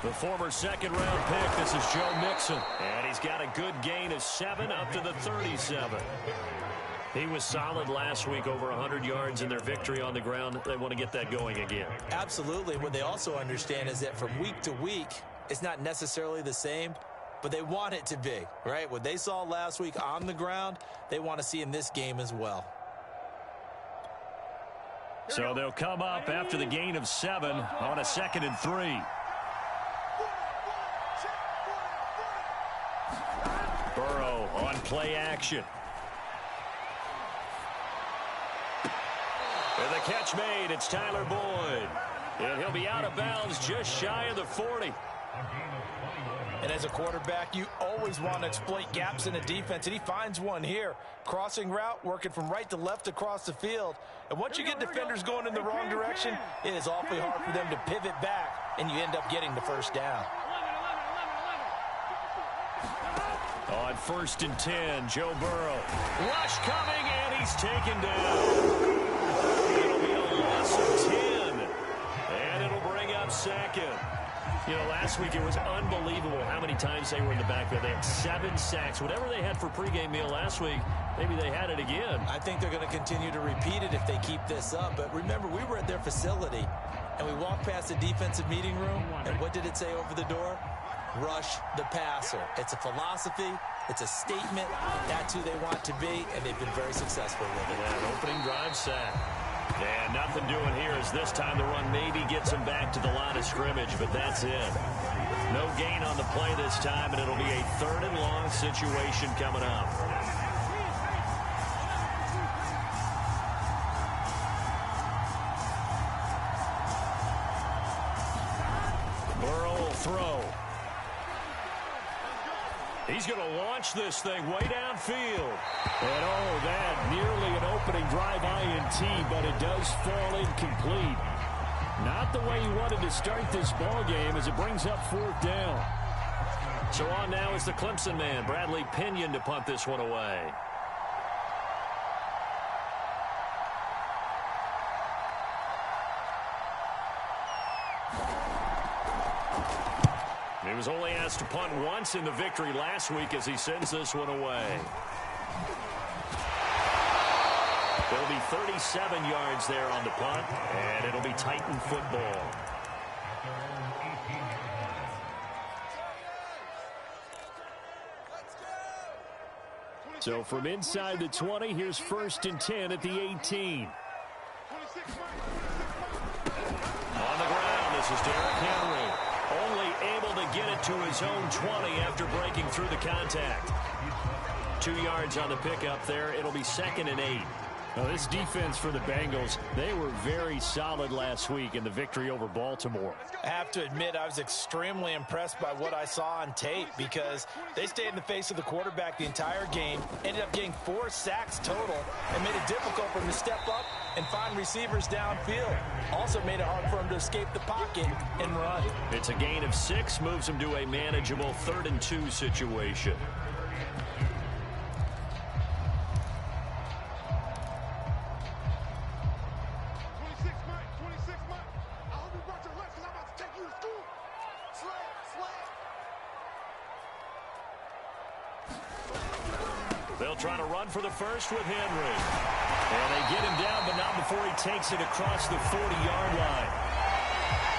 The former second-round pick, this is Joe Mixon. And he's got a good gain of 7 up to the 37. He was solid last week, over 100 yards in their victory on the ground. They want to get that going again. Absolutely. What they also understand is that from week to week, it's not necessarily the same, but they want it to be, right? What they saw last week on the ground, they want to see in this game as well. So they'll come up after the gain of 7 on a 2nd and 3. Burrow on play action. And the catch made, it's Tyler Boyd. And he'll be out of bounds just shy of the 40. And as a quarterback, you always want to exploit gaps in the defense, and he finds one here. Crossing route, working from right to left across the field. And once you get defenders going in the wrong direction, it is awfully hard for them to pivot back, and you end up getting the first down. On 1st and 10, Joe Burrow. Rush coming, and he's taken down. It'll be a loss of 10. And it'll bring up 2nd. You know, last week it was unbelievable how many times they were in the backfield. They had 7 sacks. Whatever they had for pregame meal last week, maybe they had it again. I think they're going to continue to repeat it if they keep this up. But remember, we were at their facility, and we walked past the defensive meeting room, and what did it say over the door? Rush the passer. It's a philosophy. It's a statement. That's who they want to be, and they've been very successful with it. That opening drive sack. And nothing doing here as this time the run maybe gets him back to the line of scrimmage, but that's it. No gain on the play this time, and it'll be a 3rd and long situation coming up. Burrow will throw. He's going to launch this thing way downfield. And oh, that nearly an opening drive INT, but it does fall incomplete. Not the way he wanted to start this ball game as it brings up 4th down. So on now is the Clemson man, Bradley Pinion, to punt this one away. He was only asked to punt once in the victory last week as he sends this one away. There'll be 37 yards there on the punt, and it'll be Titan football. So from inside the 20, here's 1st and 10 at the 18. On the ground, this is Derrick Henry. Only able to get it to his own 20 after breaking through the contact. 2 yards on the pickup there. It'll be 2nd and 8. Now, this defense for the Bengals, they were very solid last week in the victory over Baltimore. I have to admit, I was extremely impressed by what I saw on tape because they stayed in the face of the quarterback the entire game, ended up getting 4 sacks total, and made it difficult for him to step up and find receivers downfield. Also made it hard for him to escape the pocket and run. It's a gain of 6, moves him to a manageable 3rd and 2 situation. They'll try to run for the first with Henry. And they get him down, but not before he takes it across the 40-yard line.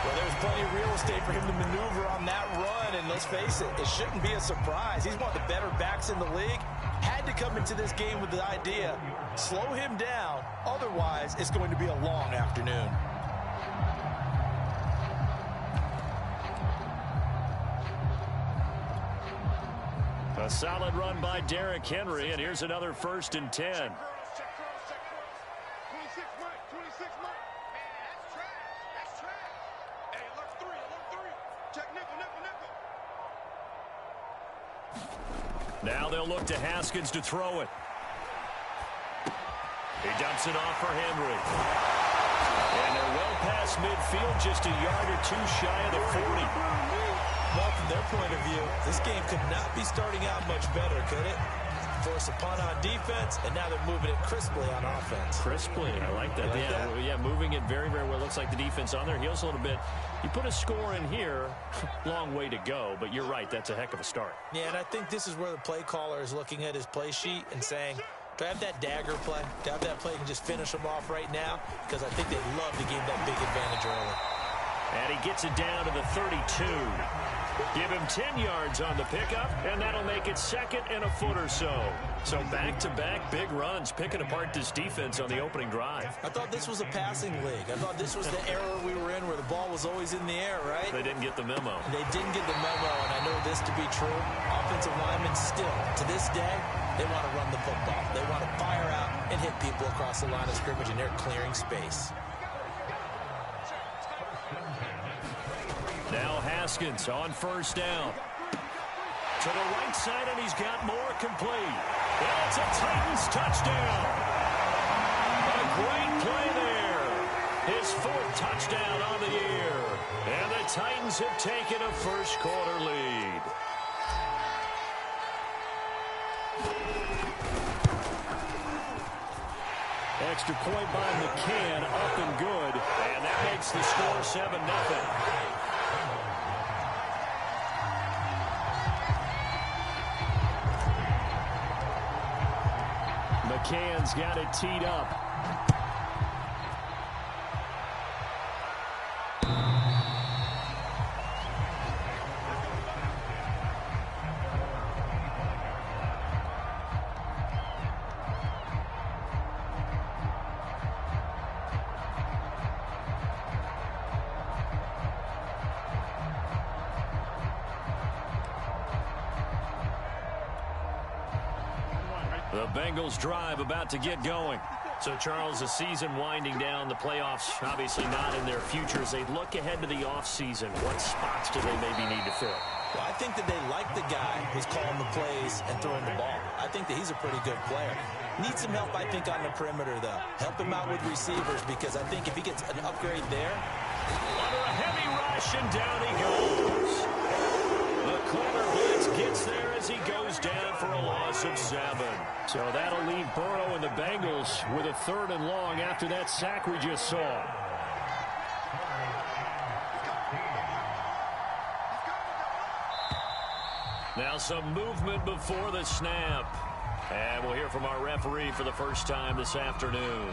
Well, there's plenty of real estate for him to maneuver on that run, and let's face it, it shouldn't be a surprise. He's one of the better backs in the league. Had to come into this game with the idea, slow him down, otherwise it's going to be a long afternoon. A solid run by Derrick Henry, and here's another 1st and 10. Now they'll look to Haskins to throw it. He dumps it off for Henry. And they're well past midfield, just a yard or 2 shy of the 40. Well, from their point of view, this game could not be starting out much better, could it? force a punt on defense, and now they're moving it crisply on offense. Crisply, I like that. Yeah, moving it very, very well. Looks like the defense on their heels a little bit. You put a score in here, long way to go, but you're right, that's a heck of a start. Yeah, and I think this is where the play caller is looking at his play sheet and saying, do I have that dagger play? Do I have that play and just finish them off right now? Because I think they'd love to gain that big advantage early. And he gets it down to the 32. Give him 10 yards on the pickup, and that'll make it second and a foot or so. So back-to-back big runs, picking apart this defense on the opening drive. I thought this was a passing league. I thought this was the era we were in where the ball was always in the air, right? They didn't get the memo. They didn't get the memo, and I know this to be true. Offensive linemen still, to this day, they want to run the football. They want to fire out and hit people across the line of scrimmage, and they're clearing space. Now Haskins on first down. To the right side, and he's got more complete. And it's a Titans touchdown. A great play there. His fourth touchdown on the year. And the Titans have taken a first quarter lead. Extra point by McCann, up and good. And that makes the score 7-0. McCann's got it teed up. The Bengals drive about to get going. So, Charles, the season winding down, the playoffs obviously not in their future. As they look ahead to the offseason, what spots do they maybe need to fill? Well, I think that they like the guy who's calling the plays and throwing the ball. I think that he's a pretty good player. Needs some help, I think, on the perimeter, though. Help him out with receivers, because I think if he gets an upgrade there. Under a heavy rush, and down he goes. The corner blitz gets there as he goes down for a loss of 7. So that'll leave Burrow and the Bengals with a 3rd and long after that sack we just saw. Now some movement before the snap. And we'll hear from our referee for the first time this afternoon.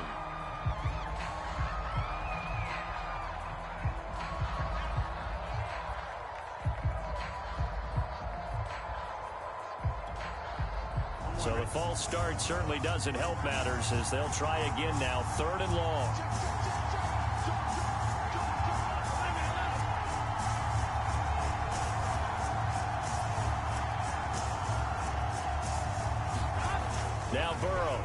So the false start certainly doesn't help matters as they'll try again now, 3rd and long. Now Burrow.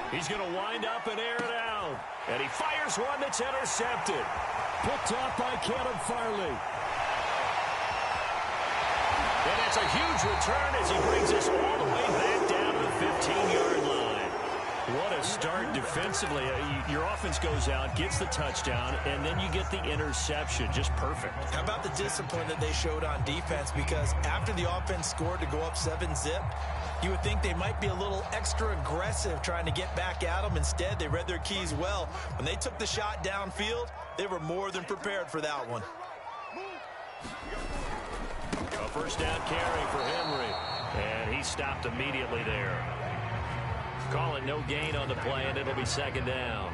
He's going to wind up and air it out. And he fires one that's intercepted. Picked up by Caleb Farley. And it's a huge return as he brings us all the way back down to the 15-yard line. What a start defensively. Your offense goes out, gets the touchdown, and then you get the interception. Just perfect. How about the discipline that they showed on defense? Because after the offense scored to go up 7-zip, you would think they might be a little extra aggressive trying to get back at them. Instead, they read their keys well. When they took the shot downfield, they were more than prepared for that one. A first down carry for Henry, and he stopped immediately there. Call it no gain on the play, and it'll be 2nd down.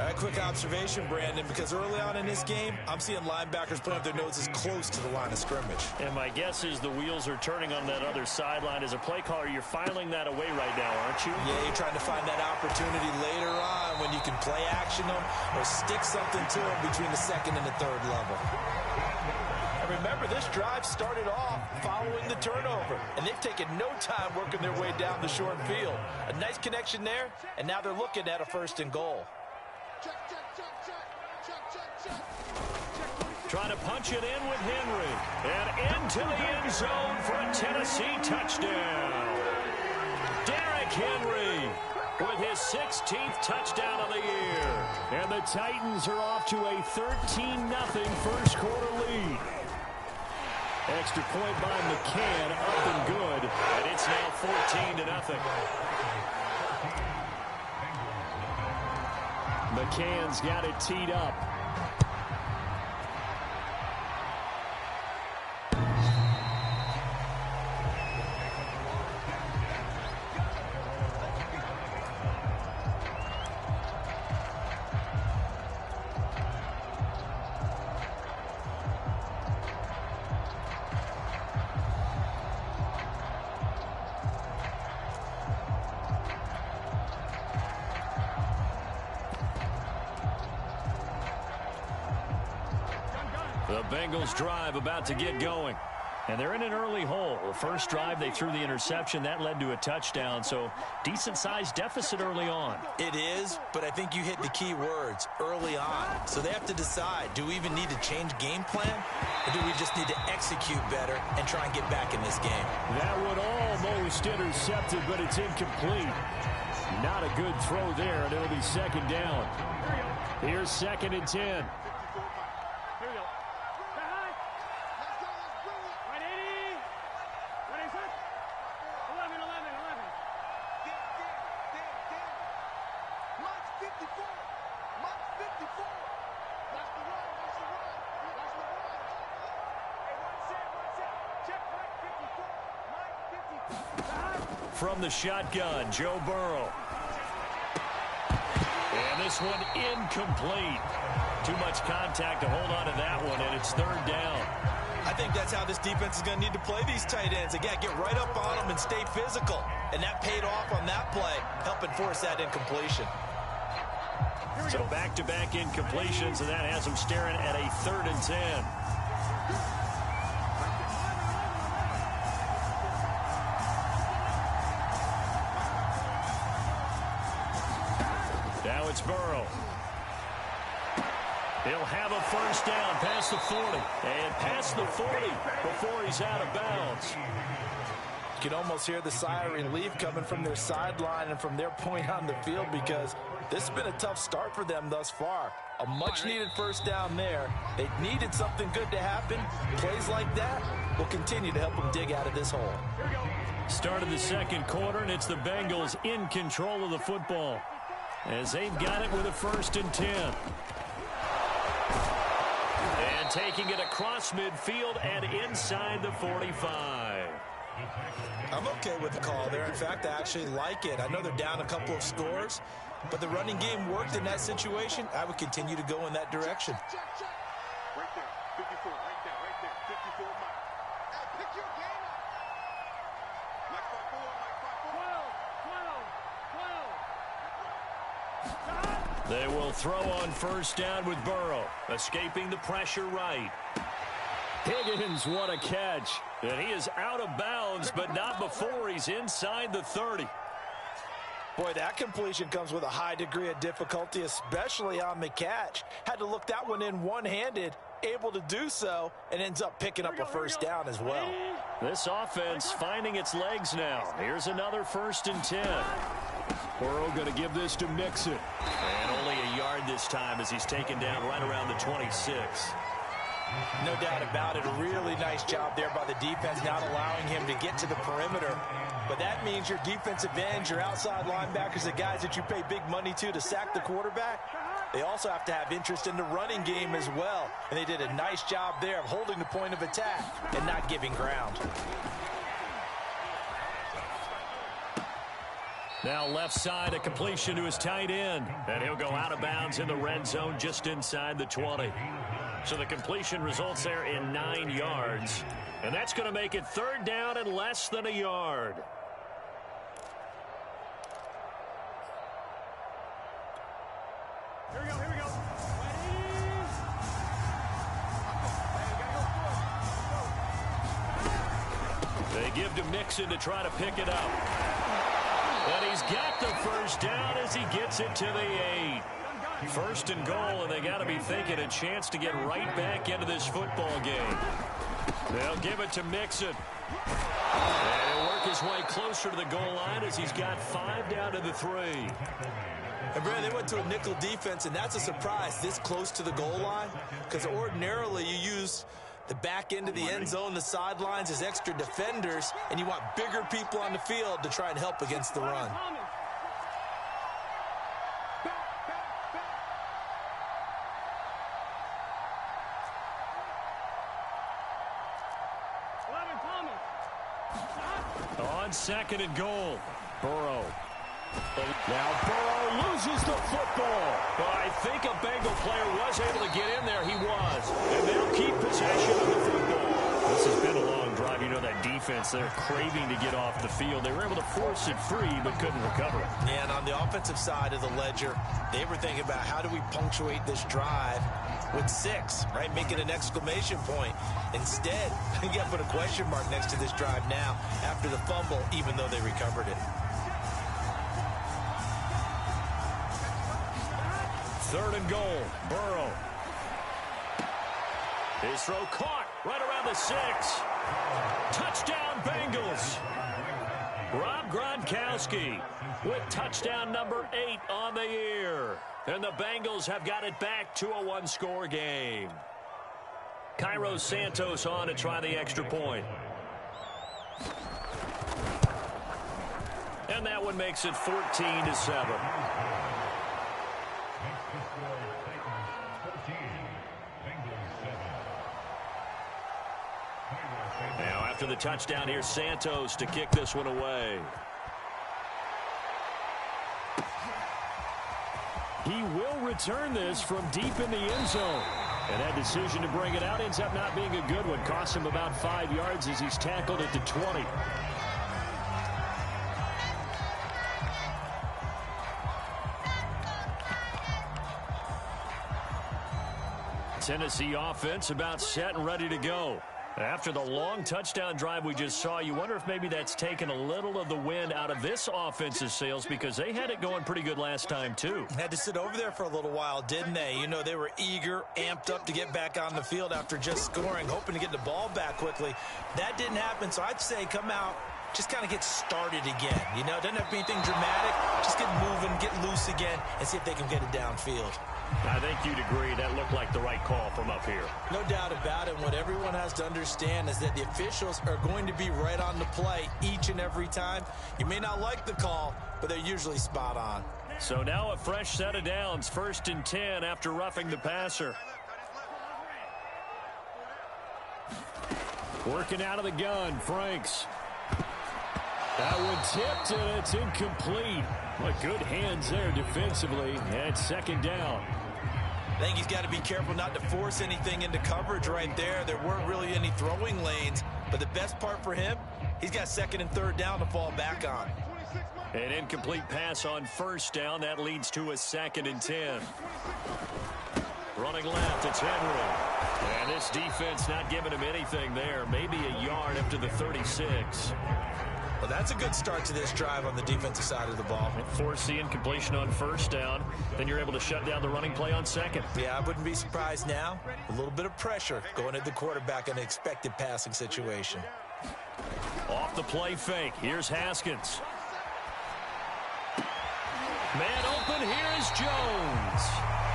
A quick observation, Brandon, because early on in this game, I'm seeing linebackers put up their noses close to the line of scrimmage. And my guess is the wheels are turning on that other sideline. As a play caller, you're filing that away right now, aren't you? Yeah, you're trying to find that opportunity later on when you can play action them or stick something to them between the 2nd and the 3rd level. And remember, this drive started off following the turnover, and they've taken no time working their way down the short field. A nice connection there, and now they're looking at a 1st and goal. Trying to punch it in with Henry. And into the end zone for a Tennessee touchdown. Derrick Henry with his 16th touchdown of the year. And the Titans are off to a 13-0 first quarter lead. Extra point by McCann, up and good. And it's now 14-0. McCann's got it teed up. The Bengals drive about to get going. And they're in an early hole. The first drive, they threw the interception. That led to a touchdown. So decent-sized deficit early on. It is, but I think you hit the key words, early on. So they have to decide, do we even need to change game plan? Or do we just need to execute better and try and get back in this game? That would almost intercepted, but it's incomplete. Not a good throw there, and it'll be second down. Here's 2nd and 10. From the shotgun, Joe Burrow. And this one incomplete. Too much contact to hold on to that one, and it's 3rd down. I think that's how this defense is going to need to play these tight ends. Again, get right up on them and stay physical. And that paid off on that play, helping force that incompletion. So back-to-back incompletions, and that has them staring at a 3rd and 10. Now it's Burrow. He'll have a first down past the 40. And past the 40 before he's out of bounds. You can almost hear the sigh of relief coming from their sideline and from their point on the field, because this has been a tough start for them thus far. A much-needed first down there. They needed something good to happen. Plays like that will continue to help them dig out of this hole. Start of the 2nd quarter, and it's the Bengals in control of the football, as they've got it with a 1st and 10. And taking it across midfield and inside the 45. I'm okay with the call there. In fact, I actually like it. I know they're down a couple of scores, but the running game worked in that situation. I would continue to go in that direction. Right there, 54, right there, 54, Mike. Hey, pick your game up. Mike 5-4, Mike 5-4. 12. They will throw on first down with Burrow, escaping the pressure right. Higgins, what a catch. And he is out of bounds, but not before he's inside the 30. Boy, that completion comes with a high degree of difficulty, especially on the catch. Had to look that one in one-handed, able to do so, and ends up picking up a first down as well. This offense finding its legs now. Here's another 1st and 10. Burrow going to give this to Mixon. And only a yard this time as he's taken down right around the 26. No doubt about it. A really nice job there by the defense, not allowing him to get to the perimeter. But that means your defensive ends, your outside linebackers, the guys that you pay big money to sack the quarterback, they also have to have interest in the running game as well. And they did a nice job there of holding the point of attack and not giving ground. Now left side, a completion to his tight end. And he'll go out of bounds in the red zone just inside the 20. So the completion results there in 9 yards. And that's going to make it 3rd down and less than a yard. Here we go, here we go. They give to Mixon to try to pick it up. And he's got the first down as he gets it to the 8. 1st and goal, and they got to be thinking a chance to get right back into this football game. They'll give it to Mixon. And he'll work his way closer to the goal line as he's got 5 down to the 3. And, Brad, they went to a nickel defense, and that's a surprise this close to the goal line, because ordinarily you use the back end of the end zone, the sidelines, is extra defenders, and you want bigger people on the field to try and help against the run. On second and goal, Burrow. Now Burrow loses the football. I think a Bengal player was able to get in there. He was. And they'll keep possession of the football. This has been a long drive. You know that defense, they're craving to get off the field. They were able to force it free but couldn't recover it. Yeah, and on the offensive side of the ledger, they were thinking about how do we punctuate this drive with 6, right? Making an exclamation point. Instead, you got to put a question mark next to this drive now after the fumble, even though they recovered it. Third and goal, Burrow. His throw caught right around the 6. Touchdown, Bengals. Rob Gronkowski with touchdown number 8 on the year. And the Bengals have got it back to a one-score game. Cairo Santos on to try the extra point. And that one makes it 14-7. Now after the touchdown, here's Santos to kick this one away. He will return this from deep in the end zone. And that decision to bring it out ends up not being a good one. Cost him about 5 yards as he's tackled at the 20. Tennessee offense about set and ready to go. After the long touchdown drive we just saw, you wonder if maybe that's taken a little of the wind out of this offense's sails because they had it going pretty good last time, too. Had to sit over there for a little while, didn't they? You know, they were eager, amped up to get back on the field after just scoring, hoping to get the ball back quickly. That didn't happen, so I'd say come out, just kind of get started again. You know, it doesn't have to be anything dramatic. Just get moving, get loose again, and see if they can get it downfield. I think you'd agree that looked like the right call from up here. No doubt about it. What everyone has to understand is that the officials are going to be right on the play each and every time. You may not like the call, but they're usually spot on. So now a fresh set of downs, 1st and 10 after roughing the passer. Working out of the gun, Franks. That one tipped, and it's incomplete. But good hands there defensively, and 2nd down. I think he's got to be careful not to force anything into coverage right there. There weren't really any throwing lanes, but the best part for him, he's got 2nd and 3rd down to fall back on. An incomplete pass on 1st down. That leads to a 2nd and 10. Running left, it's Henry. And this defense not giving him anything there. Maybe a yard up to the 36. Well, that's a good start to this drive on the defensive side of the ball. Force the incompletion on 1st down. Then you're able to shut down the running play on 2nd. Yeah, I wouldn't be surprised now. A little bit of pressure going at the quarterback in an expected passing situation. Off the play fake. Here's Haskins. Man open. Here is Jones.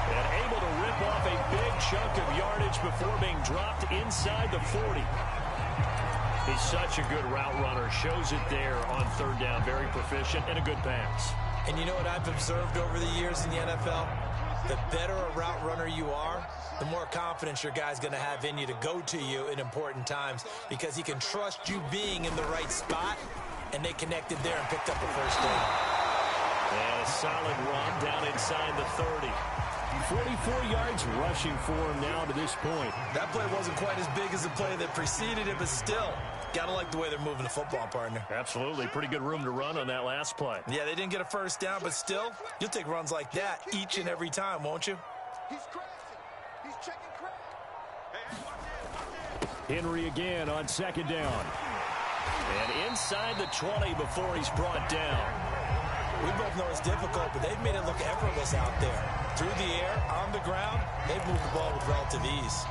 And able to rip off a big chunk of yardage before being dropped inside the 40. He's such a good route runner. Shows it there on 3rd down. Very proficient and a good pass. And you know what I've observed over the years in the NFL? The better a route runner you are, the more confidence your guy's going to have in you to go to you in important times because he can trust you being in the right spot, and they connected there and picked up a 1st down. And a solid run down inside the 30. 44 yards rushing for him now to this point. That play wasn't quite as big as the play that preceded it, but still, gotta like the way they're moving the football, partner. Absolutely. Pretty good room to run on that last play. Yeah, they didn't get a 1st down, but still, you'll take runs like that each and every time, won't you? He's crazy. He's checking crazy. Henry again on 2nd down. And inside the 20 before he's brought down. We both know it's difficult, but they've made it look effortless out there. Through the air, on the ground, they've moved the ball with relative ease.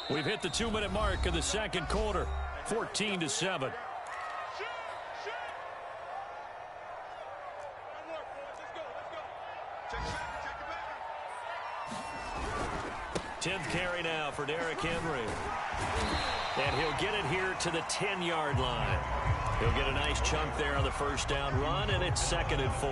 We've hit the 2-minute mark of the second quarter, 14-7. Tenth carry now for Derrick Henry. And he'll get it here to the 10-yard line. He'll get a nice chunk there on the first down run, and it's 2nd and 4.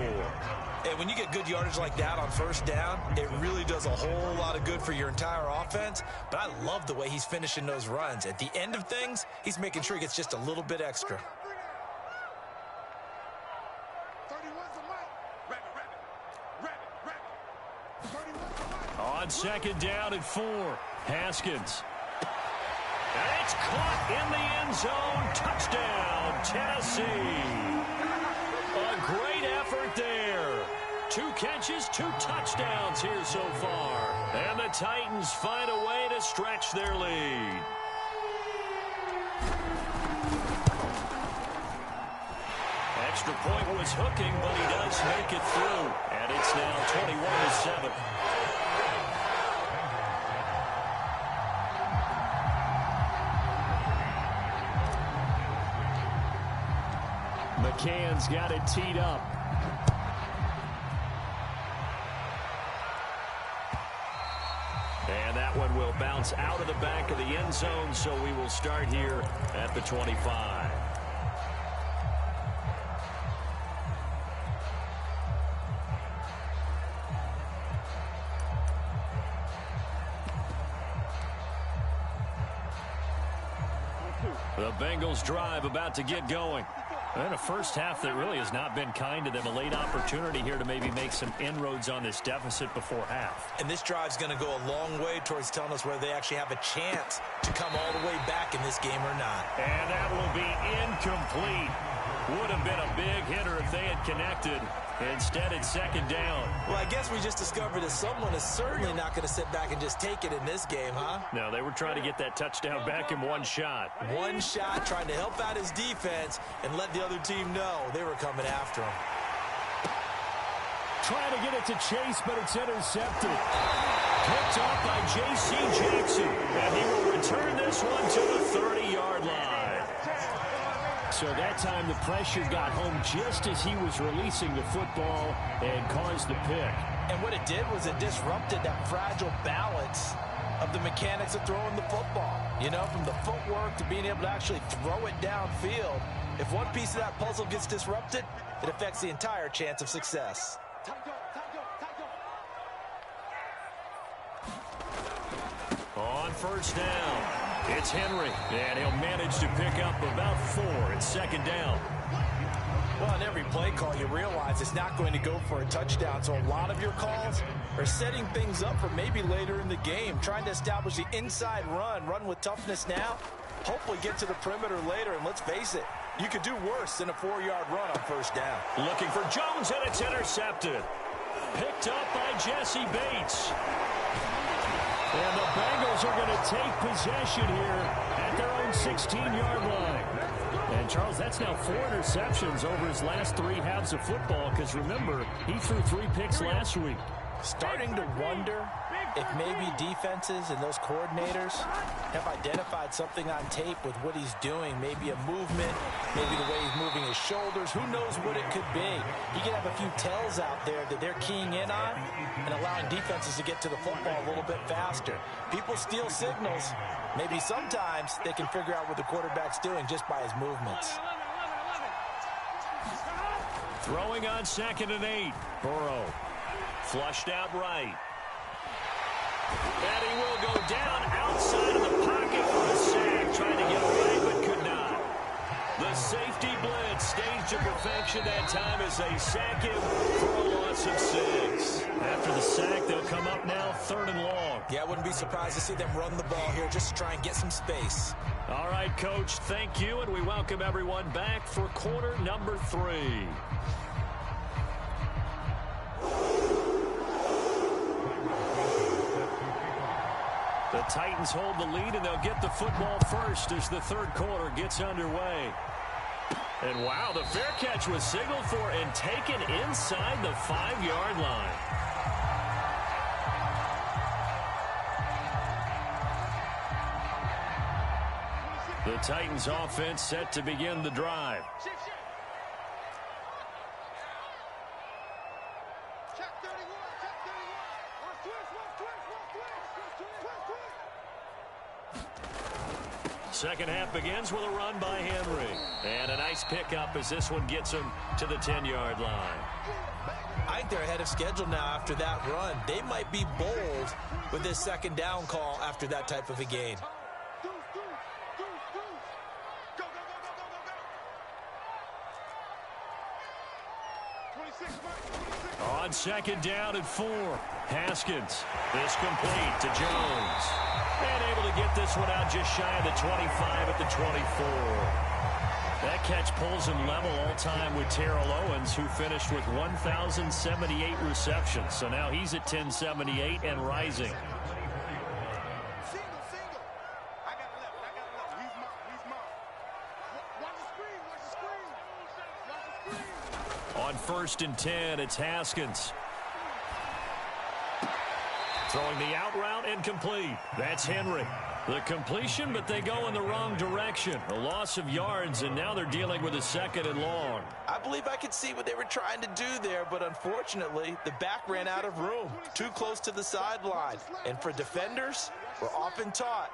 And when you get good yardage like that on first down, it really does a whole lot of good for your entire offense. But I love the way he's finishing those runs. At the end of things, he's making sure he gets just a little bit extra. On 2nd down and 4, Haskins. And it's caught in the end zone. Touchdown, Tennessee. A great effort there. 2 catches, 2 touchdowns here so far. And the Titans find a way to stretch their lead. Extra point was hooking, but he does make it through. And it's now 21-7. McCann's got it teed up. And that one will bounce out of the back of the end zone, so we will start here at the 25. The Bengals drive about to get going. And a first half that really has not been kind to them. A late opportunity here to maybe make some inroads on this deficit before half. And this drive's going to go a long way towards telling us whether they actually have a chance to come all the way back in this game or not. And that will be incomplete. Would have been a big hitter if they had connected. Instead, it's 2nd down. Well, I guess we just discovered that someone is certainly not going to sit back and just take it in this game, huh? No, they were trying to get that touchdown back in one shot. One shot, trying to help out his defense and let the other team know they were coming after him. Trying to get it to Chase, but it's intercepted. Picked up by J.C. Jackson. And he will return this one to the 30-yard line. So that time the pressure got home just as he was releasing the football and caused the pick. And what it did was it disrupted that fragile balance of the mechanics of throwing the football. You know, from the footwork to being able to actually throw it downfield. If one piece of that puzzle gets disrupted, it affects the entire chance of success. On first down, it's Henry, and he'll manage to pick up about 4. It's 2nd down. Well, on every play call, you realize it's not going to go for a touchdown, so a lot of your calls are setting things up for maybe later in the game, trying to establish the inside run with toughness now, hopefully get to the perimeter later, and let's face it, you could do worse than a 4-yard run on first down. Looking for Jones, and it's intercepted. Picked up by Jesse Bates. And the Bengals are going to take possession here at their own 16-yard line. And, Charles, that's now 4 interceptions over his last 3 halves of football because, remember, he threw 3 picks last week. Starting to wonder if maybe defenses and those coordinators have identified something on tape with what he's doing. Maybe a movement, maybe the way he's moving his shoulders. Who knows what it could be? He could have a few tells out there that they're keying in on and allowing defenses to get to the football a little bit faster. People steal signals. Maybe sometimes they can figure out what the quarterback's doing just by his movements. Throwing on 2nd and 8. Burrow. Flushed out right. And he will go down outside of the pocket for a sack. Trying to get away, but could not. The safety blitz staged to perfection that time as they sack him for a loss of 6. After the sack, they'll come up now 3rd and long. Yeah, I wouldn't be surprised to see them run the ball here just to try and get some space. All right, Coach, thank you, and we welcome everyone back for quarter number 3. The Titans hold the lead, and they'll get the football first as the 3rd quarter gets underway. And, wow, the fair catch was signaled for and taken inside the 5-yard line. The Titans offense set to begin the drive. Check 31, check 31. Second half begins with a run by Henry. And a nice pickup as this one gets him to the 10-yard line. I think they're ahead of schedule now after that run. They might be bold with this second down call after that type of a gain. On second down at 4, Haskins. This complete to Jones. And able to get this one out just shy of the 25 at the 24. That catch pulls him level all-time with Terrell Owens, who finished with 1,078 receptions. So now he's at 1,078 and rising. On 1st and 10, it's Haskins. Throwing the out route and complete. That's Henry. The completion, but they go in the wrong direction. A loss of yards, and now they're dealing with a 2nd and long. I believe I could see what they were trying to do there, but unfortunately, the back ran out of room. Too close to the sideline. And for defenders, we're often taught,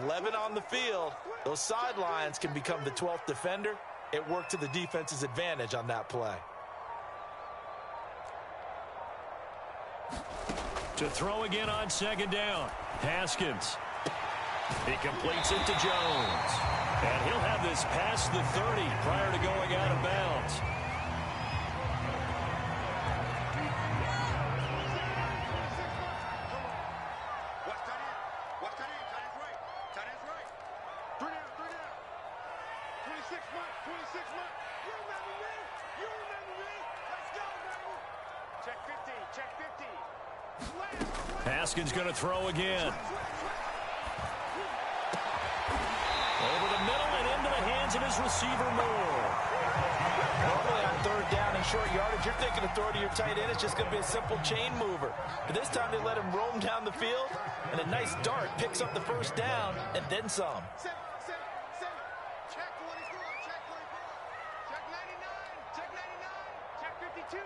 11 on the field, those sidelines can become the 12th defender. It worked to the defense's advantage on that play. To throw again on 2nd down, Haskins. He completes it to Jones. And he'll have this past the 30 prior to going out of bounds. Watch tight end. Watch tight end. Tight end's right. Tight end's right. 3 down, 3 down. 26 Mike. 26 Mike. You remember me? You remember me? Let's go, baby. Check 50. Check 50. Haskins going to throw again. Over the middle and into the hands of his receiver, Moore. Normally on 3rd down and short yardage, you're thinking of throw to your tight end. It's just going to be a simple chain mover. But this time they let him roam down the field, and a nice dart picks up the 1st down and then some. Check 24. Check 24. Check 99. Check 99. Check 52.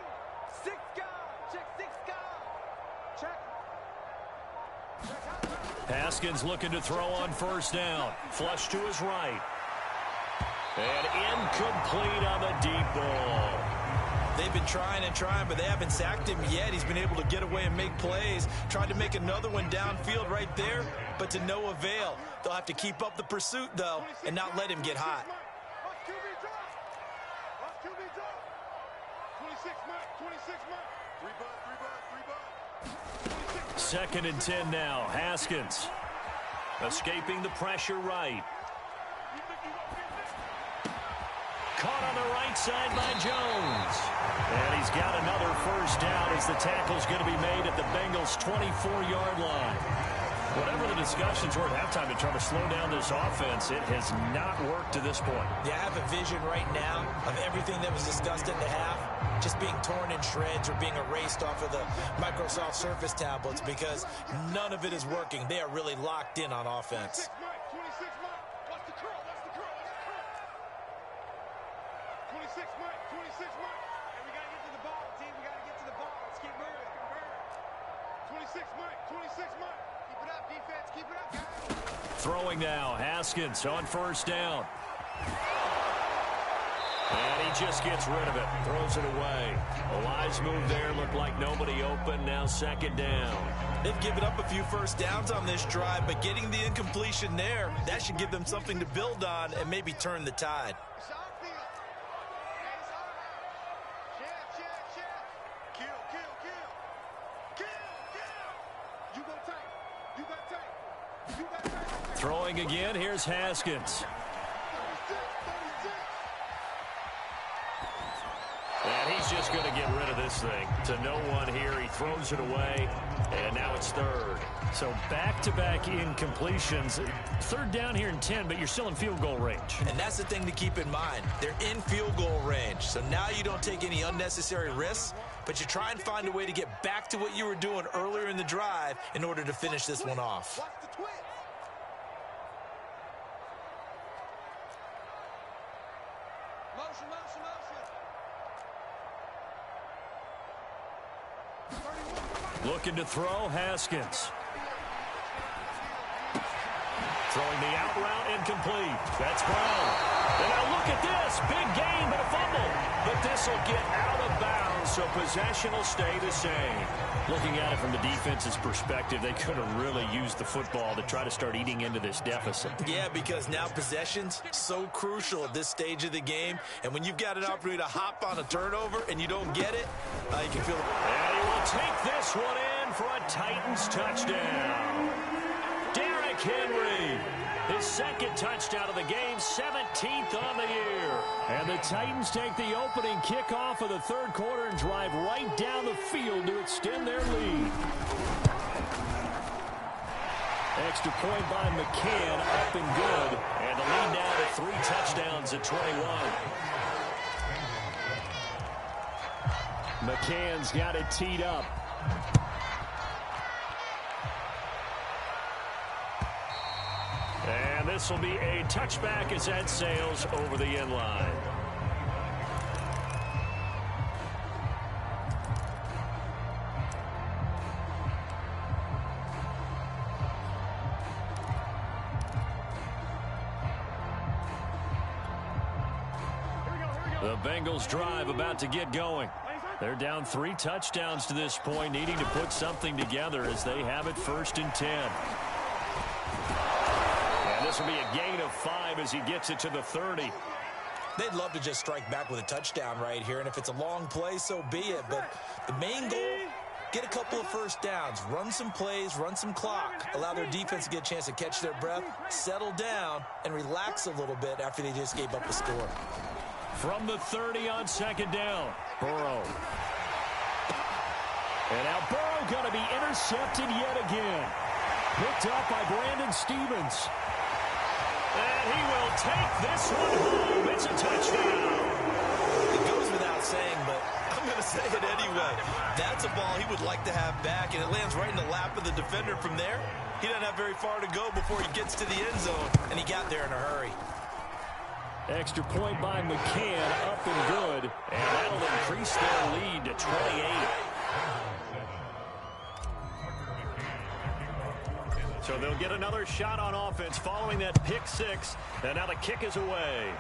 6 guard. Check 6 guard. Check. Haskins looking to throw on 1st down. Flush to his right. And incomplete on the deep ball. They've been trying and trying, but they haven't sacked him yet. He's been able to get away and make plays. Tried to make another one downfield right there, but to no avail. They'll have to keep up the pursuit, though, and not let him get hot. 26 Mike. 26 Mike. 3 bud. 2nd and 10 now. Haskins escaping the pressure right. Caught on the right side by Jones. And he's got another 1st down as the tackle's going to be made at the Bengals' 24-yard line. Whatever the discussions were at halftime to try to slow down this offense, it has not worked to this point. Yeah, I have a vision right now of everything that was discussed in the half just being torn in shreds or being erased off of the Microsoft Surface tablets because none of it is working. They are really locked in on offense. 26 Mike. Watch the curl. 26 Mike. 26 Mike. And we got to get to the ball, team. We got to get to the ball. Let's keep moving. 26 Mike. 26 Mike. Keep it up, defense. Keep it up, guys. Throwing now. Haskins on 1st down. And he just gets rid of it. Throws it away. A wise move there. Looked like nobody open. Now 2nd down. They've given up a few 1st downs on this drive, but getting the incompletion there, that should give them something to build on and maybe turn the tide. It's our field. It's our house. Check. Kill. You go tight. Throwing again. Here's Haskins. And he's just going to get rid of this thing. To no one here. He throws it away. And now it's 3rd. So back-to-back incompletions. 3rd down here in 10, but you're still in field goal range. And that's the thing to keep in mind. They're in field goal range. So now you don't take any unnecessary risks, but you try and find a way to get back to what you were doing earlier in the drive in order to finish this one off. Watch the twist. Looking to throw, Haskins. Throwing the out route incomplete. That's Brown. And now look at this. Big gain, but a fumble. But this will get out of bounds, so possession will stay the same. Looking at it from the defense's perspective, they could have really used the football to try to start eating into this deficit. Yeah, because now possession's so crucial at this stage of the game. And when you've got an opportunity to hop on a turnover and you don't get it, you can feel it. And he will take this one in for a Titans touchdown. Derrick Henry, his second touchdown of the game, 17th on the year. And the Titans take the opening kickoff of the third quarter and drive right down the field to extend their lead. Extra point by McCann, up and good. And the lead now to 3 touchdowns at 21. McCann's got it teed up. And this will be a touchback as that sails over the end line. The Bengals drive about to get going. They're down 3 touchdowns to this point, needing to put something together as they have it 1st and 10. This will be a gain of 5 as he gets it to the 30. They'd love to just strike back with a touchdown right here, and if it's a long play, so be it. But the main goal, get a couple of first downs, run some plays, run some clock, allow their defense to get a chance to catch their breath, settle down, and relax a little bit after they just gave up a score. From the 30 on 2nd down, Burrow. And now Burrow going to be intercepted yet again. Picked up by Brandon Stevens. And he will take this one home. It's a touchdown. It goes without saying, but I'm going to say it anyway. That's a ball he would like to have back, and it lands right in the lap of the defender from there. He doesn't have very far to go before he gets to the end zone, and he got there in a hurry. Extra point by McCann, up and good. And that'll increase their lead to 28. So they'll get another shot on offense following that pick 6. And now the kick is away.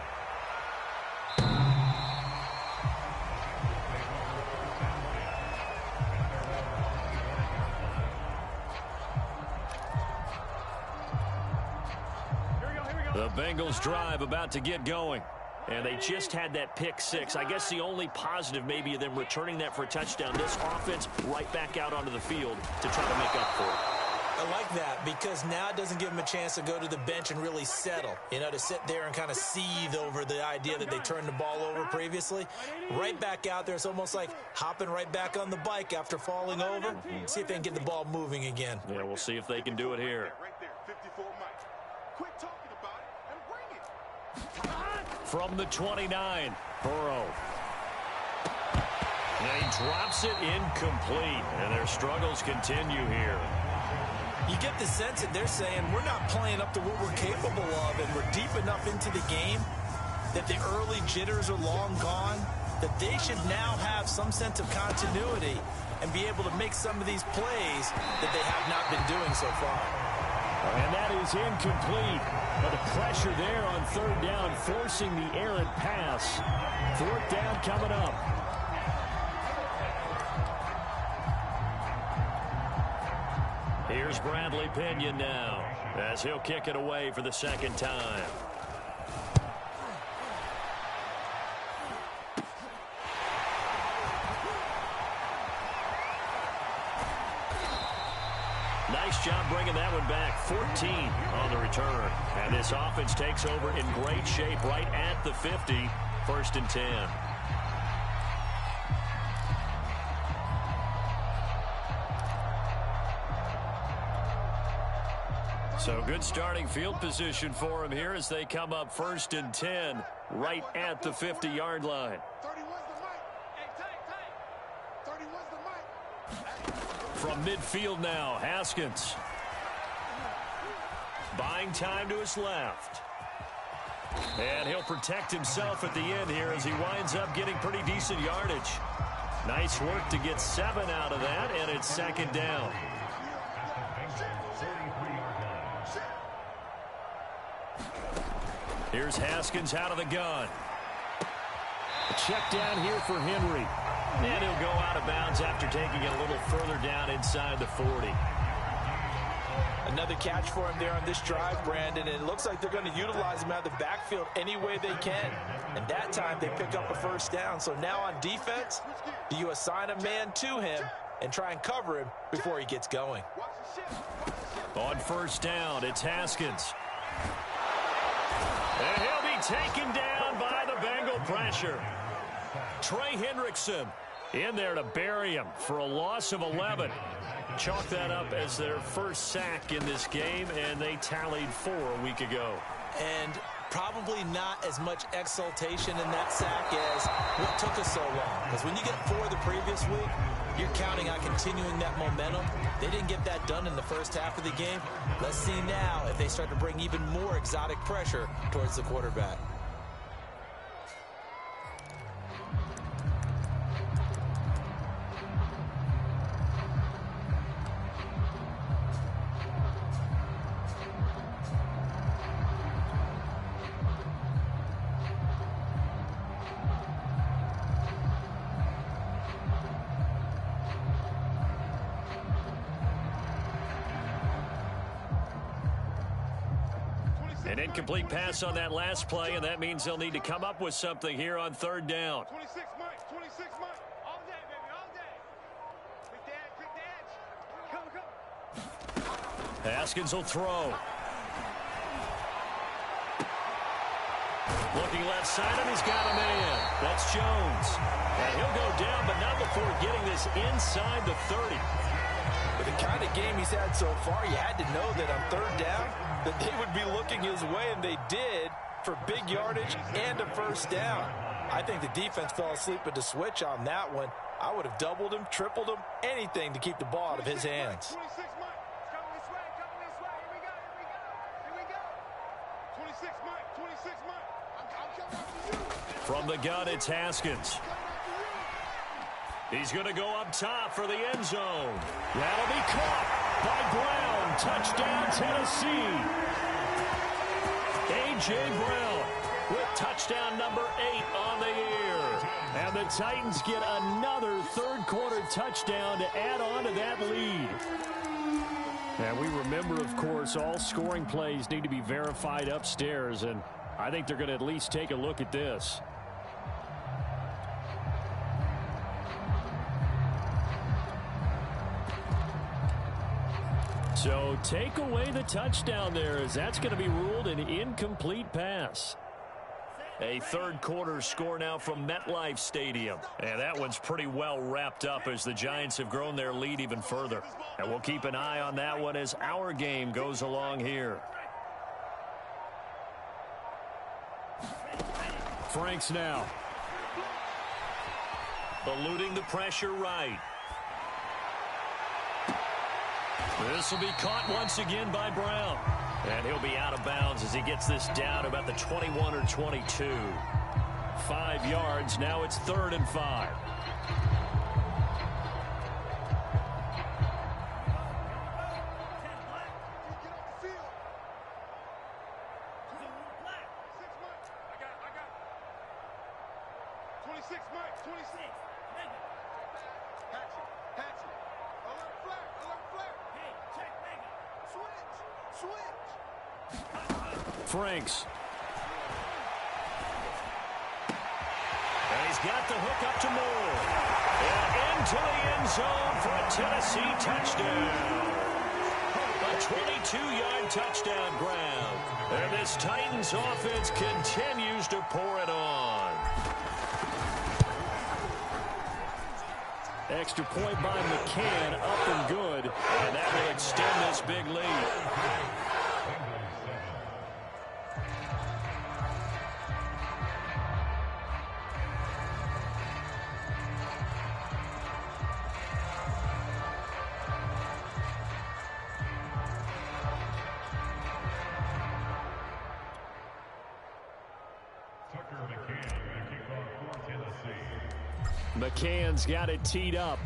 The Bengals drive about to get going. And they just had that pick 6. I guess the only positive maybe of them returning that for a touchdown. This offense right back out onto the field to try to make up for it. I like that because now it doesn't give them a chance to go to the bench and really settle. You know, to sit there and kind of seethe over the idea that they turned the ball over previously. Right back out there, it's almost like hopping right back on the bike after falling over. See if they can get the ball moving again. Yeah, we'll see if they can do it here. Right there, 54 Mike. Quit talking about it and bring it. From the 29, Burrow. And he drops it incomplete. And their struggles continue here. You get the sense that they're saying we're not playing up to what we're capable of, and we're deep enough into the game that the early jitters are long gone, that they should now have some sense of continuity and be able to make some of these plays that they have not been doing so far. And that is incomplete. But the pressure there on 3rd down, forcing the errant pass. 4th down coming up. Here's Bradley Pinion now as he'll kick it away for the 2nd time. Nice job bringing that one back. 14 on the return. And this offense takes over in great shape right at the 50. 1st and 10. So good starting field position for him here as they come up 1st and 10 right at the 50-yard line. 31's the mic. Hey, 31's the mic. From midfield now, Haskins. Buying time to his left. And he'll protect himself at the end here as he winds up getting pretty decent yardage. Nice work to get 7 out of that, and it's second down. Here's Haskins out of the gun. Check down here for Henry. And he'll go out of bounds after taking it a little further down inside the 40. Another catch for him there on this drive, Brandon, and it looks like they're going to utilize him out of the backfield any way they can. And that time they pick up a first down. So now on defense, do you assign a man to him and try and cover him before he gets going? On first down, it's Haskins. And he'll be taken down by the Bengal pressure. Trey Hendrickson in there to bury him for a loss of 11. Chalk that up as their first sack in this game, and they tallied 4 a week ago. And probably not as much exultation in that sack as what took us so long. Because when you get 4 the previous week, you're counting on continuing that momentum. They didn't get that done in the first half of the game. Let's see now if they start to bring even more exotic pressure towards the quarterback. An incomplete pass on that last play, and that means they'll need to come up with something here on third down. 26 Mike, 26 Mike. All day, baby, all day. Quick the edge. Come. Haskins will throw. Looking left side, and he's got a man. That's Jones. And he'll go down, but not before getting this inside the 30. With the kind of game he's had so far, you had to know that on third down that they would be looking his way, and they did, for big yardage and a first down. I think the defense fell asleep at the switch on that one. I would have doubled him, tripled him, anything to keep the ball out of his hands. 26 Mike. It's coming this way, coming this way. Here we go. 26 Mike, 26 Mike. I'm coming after you. From the gun, it's Haskins. He's going to go up top for the end zone. That'll be caught by Brown. Touchdown, Tennessee. A.J. Brown with touchdown number 8 on the year. And the Titans get another third-quarter touchdown to add on to that lead. And we remember, of course, all scoring plays need to be verified upstairs, and I think they're going to at least take a look at this. So take away the touchdown there, as that's going to be ruled an incomplete pass. A third-quarter score now from MetLife Stadium. And that one's pretty well wrapped up as the Giants have grown their lead even further. And we'll keep an eye on that one as our game goes along here. Franks now. Eluding the pressure right. This will be caught once again by Brown. And he'll be out of bounds as he gets this down about the 21 or 22. 5 yards. Now it's 3rd and 5. Franks. And he's got the hook up to Moore. And into the end zone for a Tennessee touchdown. A 22-yard touchdown grab. And this Titans offense continues to pour it on. Extra point by McCann, up and good. And that will extend this big lead. McCann's got it teed up.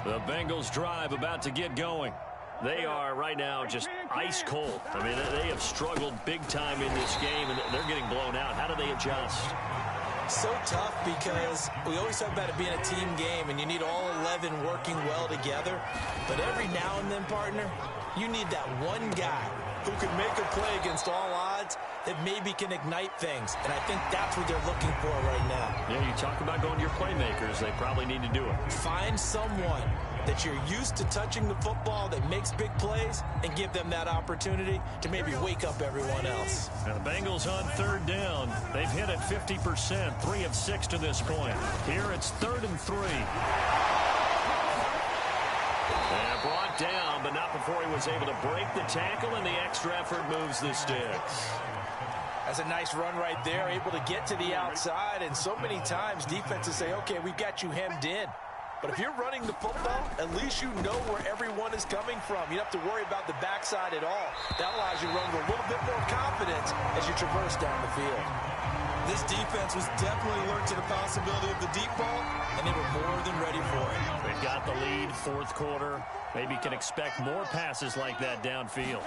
The Bengals drive about to get going. They are right now just ice cold. I mean, they have struggled big time in this game, and they're getting blown out. How do they adjust? So tough because we always talk about it being a team game, and you need all 11 working well together. But every now and then, partner, you need that one guy who can make a play against all odds that maybe can ignite things. And I think that's what they're looking for right now. Yeah, you talk about going to your playmakers. They probably need to do it. Find someone that you're used to touching the football that makes big plays and give them that opportunity to maybe wake up everyone else. Now the Bengals on third down. They've hit it 50%, 3 of 6 to this point. Here it's 3rd and 3. And brought down, but not before he was able to break the tackle, and the extra effort moves the sticks. That's a nice run right there, able to get to the outside, and so many times defenses say, okay, we've got you hemmed in. But if you're running the football, at least you know where everyone is coming from. You don't have to worry about the backside at all. That allows you to run with a little bit more confidence as you traverse down the field. This defense was definitely alert to the possibility of the deep ball, and they were more than ready for it. They've got the lead, 4th quarter. Maybe can expect more passes like that downfield.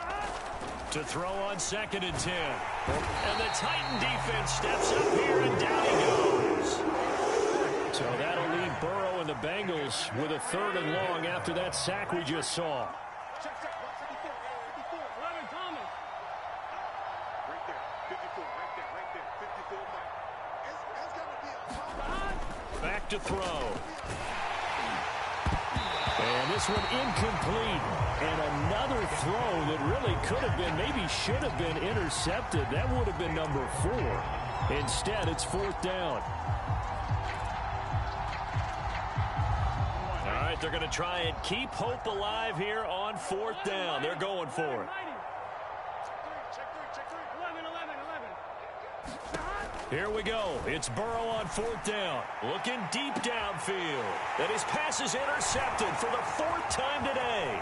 To throw on 2nd and 10. And the Titan defense steps up here, and down he goes. So that'll leave Burrow and the Bengals with a 3rd and long after that sack we just saw. Back to throw. And this one incomplete. And another throw that really could have been, maybe should have been intercepted. That would have been number 4. Instead, it's 4th down. All right, they're going to try and keep hope alive here on 4th down. They're going for it. Here we go. It's Burrow on 4th down. Looking deep downfield. And his pass is intercepted for the 4th time today.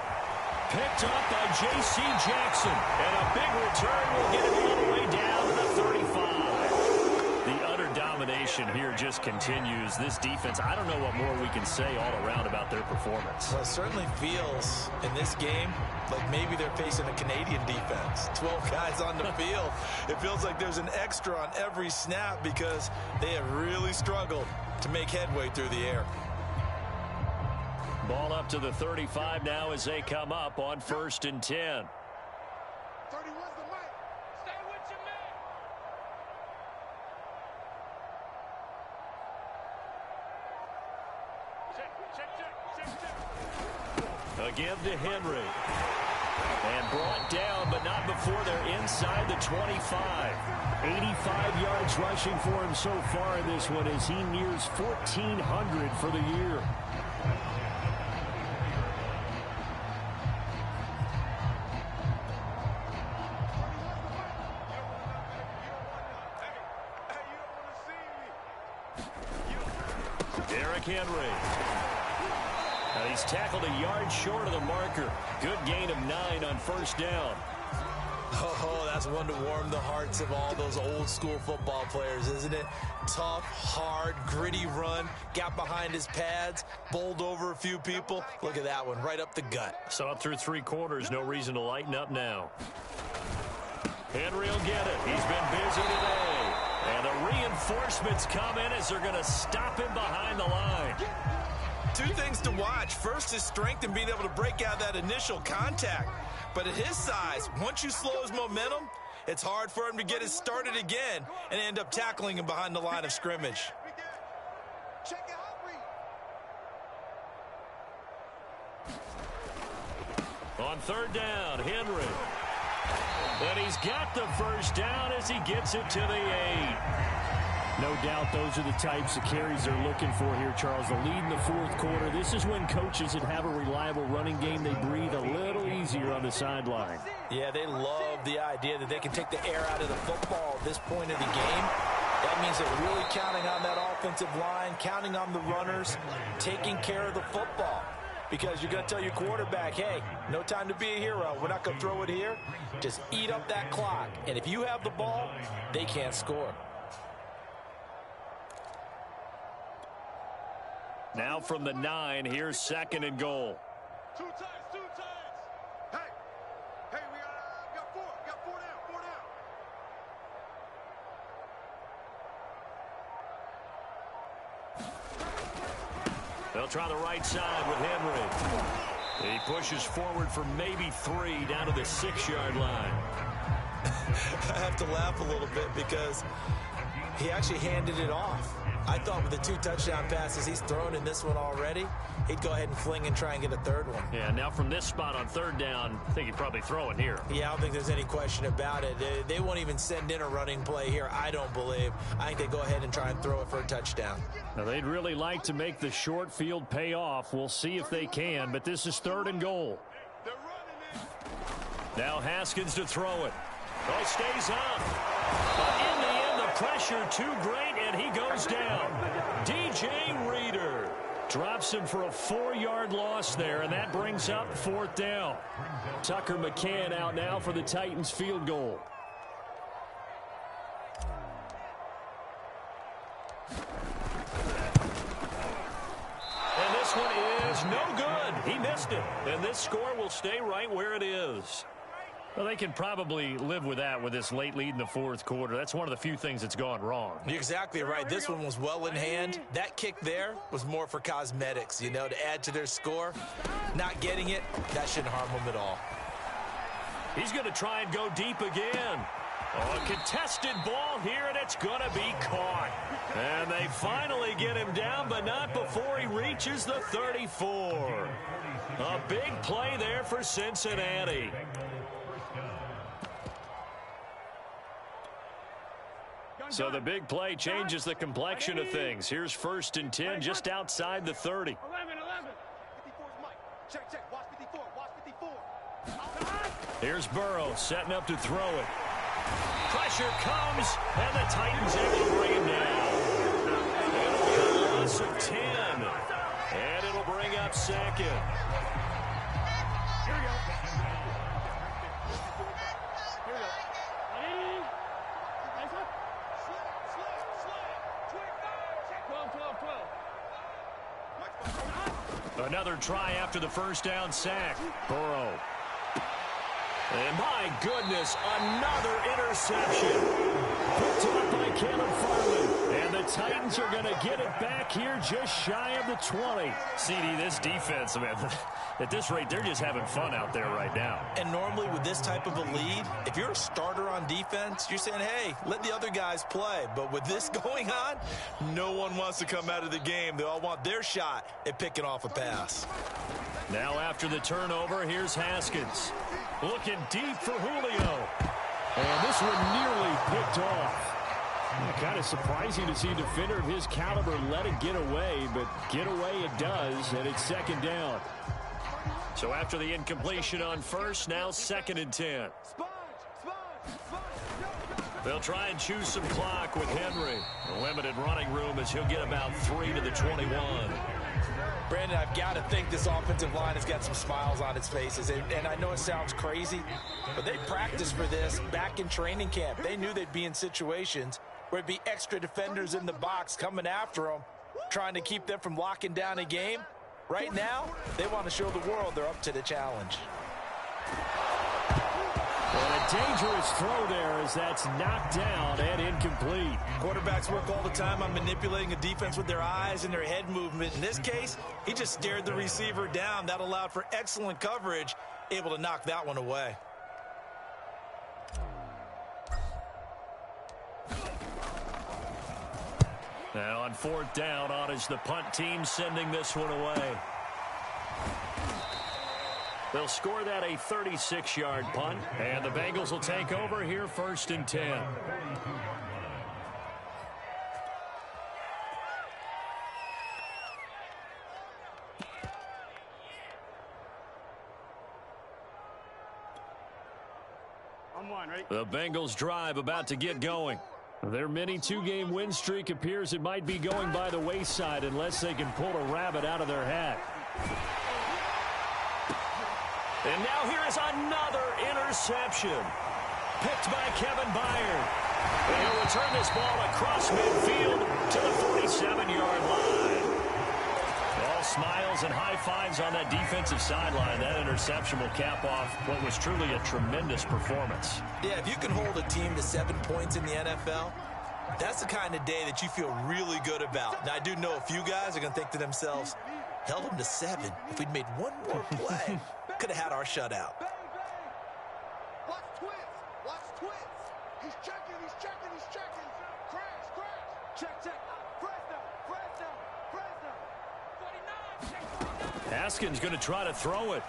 Picked up by J.C. Jackson. And a big return will get him all the way down to the 35. The utter domination here just continues. This defense, I don't know what more we can say all around about their performance. Well, it certainly feels in this game like maybe they're facing a Canadian defense. 12 guys on the field. It feels like there's an extra on every snap because they have really struggled to make headway through the air. Ball up to the 35 now as they come up on 1st and 10. 31's the mic. Stay with your man. A give to Henry. And brought down, but not before they're inside the 25. 85 yards rushing for him so far in this one as he nears 1,400 for the year. Henry. And he's tackled a yard short of the marker. Good gain of 9 on 1st down. Oh, that's one to warm the hearts of all those old school football players, isn't it? Tough, hard, gritty run. Got behind his pads, bowled over a few people. Look at that one, right up the gut. So up through 3 quarters, no reason to lighten up now. Henry will get it. He's been busy today. And the reinforcements come in as they're going to stop him behind the line. 2 things to watch. First, his strength and being able to break out that initial contact. But at his size, once you slow his momentum, it's hard for him to get it started again and end up tackling him behind the line of scrimmage. On 3rd down, Henry. And he's got the 1st down as he gets it to the 8. No doubt those are the types of carries they're looking for here, Charles. The lead in the fourth quarter. This is when coaches that have a reliable running game, they breathe a little easier on the sideline. Yeah, they love the idea that they can take the air out of the football at this point of the game. That means they're really counting on that offensive line, counting on the runners, taking care of the football. Because you're going to tell your quarterback, hey, no time to be a hero. We're not going to throw it here. Just eat up that clock. And if you have the ball, they can't score. Now from the 9, here's 2nd and goal. Two times. Hey, we got four. Got four down. They'll try the right side with Henry. He pushes forward for maybe 3 down to the 6-yard line. I have to laugh a little bit because he actually handed it off. I thought with the 2 touchdown passes he's thrown in this one already, he'd go ahead and fling and try and get a 3rd one. Yeah, now from this spot on 3rd down, I think he'd probably throw it here. Yeah, I don't think there's any question about it. They won't even send in a running play here, I don't believe. I think they go ahead and try and throw it for a touchdown. Now, they'd really like to make the short field pay off. We'll see if they can, but this is 3rd and goal. Now Haskins to throw it. Oh, stays up. But in the end, the pressure too great, and he goes down. DJ Reader drops him for a 4-yard loss there, and that brings up 4th down. Tucker McCann out now for the Titans field goal. And this one is no good. He missed it, and this score will stay right where it is. Well, they can probably live with that with this late lead in the 4th quarter. That's one of the few things that's gone wrong. You're exactly right. This one was well in hand. That kick there was more for cosmetics, you know, to add to their score. Not getting it, that shouldn't harm them at all. He's going to try and go deep again. Oh, a contested ball here, and it's going to be caught. And they finally get him down, but not before he reaches the 34. A big play there for Cincinnati. So the big play changes the complexion of things. Here's 1st and 10 just outside the 30. 11. 54's Mike. Check. Watch 54. Here's Burrow setting up to throw it. Pressure comes, and the Titans able to bring him down. It'll be a loss of 10, and it'll bring up 2nd. Here we go. 12. Another try after the 1st down sack. Burrow. And my goodness, another interception. Picked up by Caleb Farley. And the Titans are going to get it back here just shy of the 20. CD, this defense, man, at this rate, they're just having fun out there right now. And normally with this type of a lead, if you're a starter on defense, you're saying, hey, let the other guys play. But with this going on, no one wants to come out of the game. They all want their shot at picking off a pass. Now after the turnover, here's Haskins. Looking deep for Julio. And this one nearly picked off. Kind of surprising to see a defender of his caliber let it get away, but get away it does, and it's 2nd down. So after the incompletion on 1st, now 2nd and 10. They'll try and choose some clock with Henry. A limited running room as he'll get about 3 to the 21. Brandon, I've got to think this offensive line has got some smiles on its faces. And I know it sounds crazy, but they practiced for this back in training camp. They knew they'd be in situations where it'd be extra defenders in the box coming after them, trying to keep them from locking down a game. Right now, they want to show the world they're up to the challenge. And a dangerous throw there as that's knocked down and incomplete. Quarterbacks work all the time on manipulating a defense with their eyes and their head movement. In this case, he just stared the receiver down. That allowed for excellent coverage, able to knock that one away. Now on 4th down, on is the punt team sending this one away. They'll score that a 36-yard punt, and the Bengals will take over here 1st and 10. The Bengals drive about to get going. Their mini two-game win streak appears it might be going by the wayside unless they can pull a rabbit out of their hat. And now here is another interception. Picked by Kevin Byard. And he'll return this ball across midfield to the 47-yard line. All smiles and high fives on that defensive sideline. That interception will cap off what was truly a tremendous performance. Yeah, if you can hold a team to 7 points in the NFL, that's the kind of day that you feel really good about. Now, I do know a few guys are going to think to themselves, held them to 7. If we'd made one more play, could have had our shutout. Watch twist. Watch twist. He's checking. He's checking. He's checking. Crash. Crash. Check. Check. Fresno. Fresno. Fresno. 49. Check 49. Haskins going to try to throw it.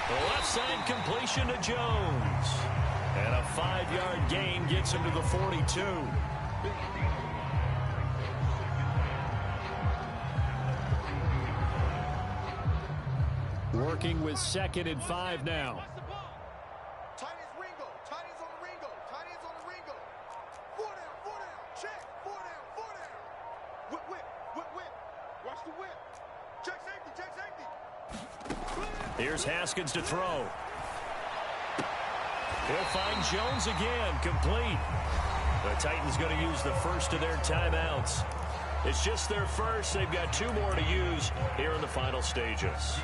The left side completion to Jones. And a 5-yard gain gets him to the 42. Working with 2nd and 5 now. Tight ends Ringo. Tight ends on the Ringo. Tight ends on the Ringo. 4 down. 4 down. Check. 4 down. 4 down. Whip. Whip. Whip. Whip. Watch the whip. Check safety. Check safety. Here's Haskins to throw. He'll find Jones again, complete. The Titans going to use the first of their timeouts. It's just their first. They've got 2 more to use here in the final stages.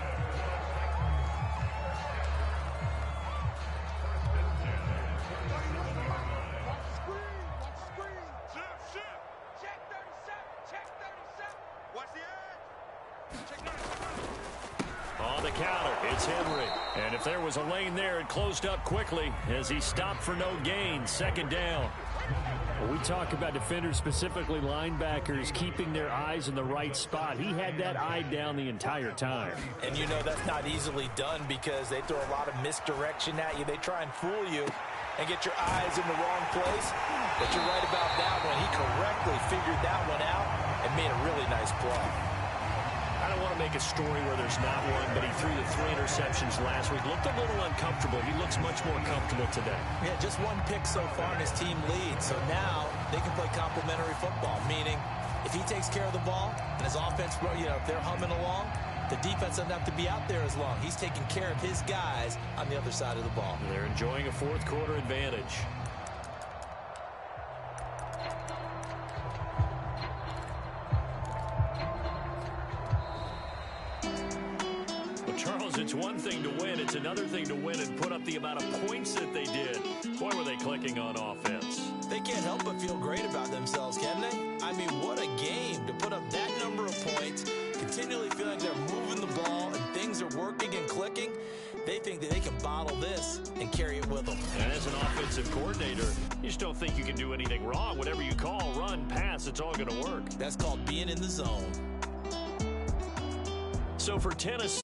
On the counter, it's Henry. And if there was a lane there, it closed up quickly as he stopped for no gain. 2nd down. When we talk about defenders, specifically linebackers, keeping their eyes in the right spot. He had that eye down the entire time. And you know that's not easily done because they throw a lot of misdirection at you. They try and fool you and get your eyes in the wrong place. But you're right about that one. He correctly figured that one out and made a really nice play. I don't want to make a story where there's not one, but he threw the 3 interceptions last week. Looked a little uncomfortable. He looks much more comfortable today. Yeah, just 1 pick so far and his team leads. So now they can play complementary football, meaning if he takes care of the ball and his offense, if they're humming along, the defense doesn't have to be out there as long. He's taking care of his guys on the other side of the ball. They're enjoying a 4th quarter advantage. Charles, it's one thing to win. It's another thing to win and put up the amount of points that they did. Boy, were they clicking on offense. They can't help but feel great about themselves, can they? I mean, what a game to put up that number of points, continually feeling they're moving the ball and things are working and clicking. They think that they can bottle this and carry it with them. And as an offensive coordinator, you just don't think you can do anything wrong. Whatever you call, run, pass, it's all going to work. That's called being in the zone. So for Tennessee,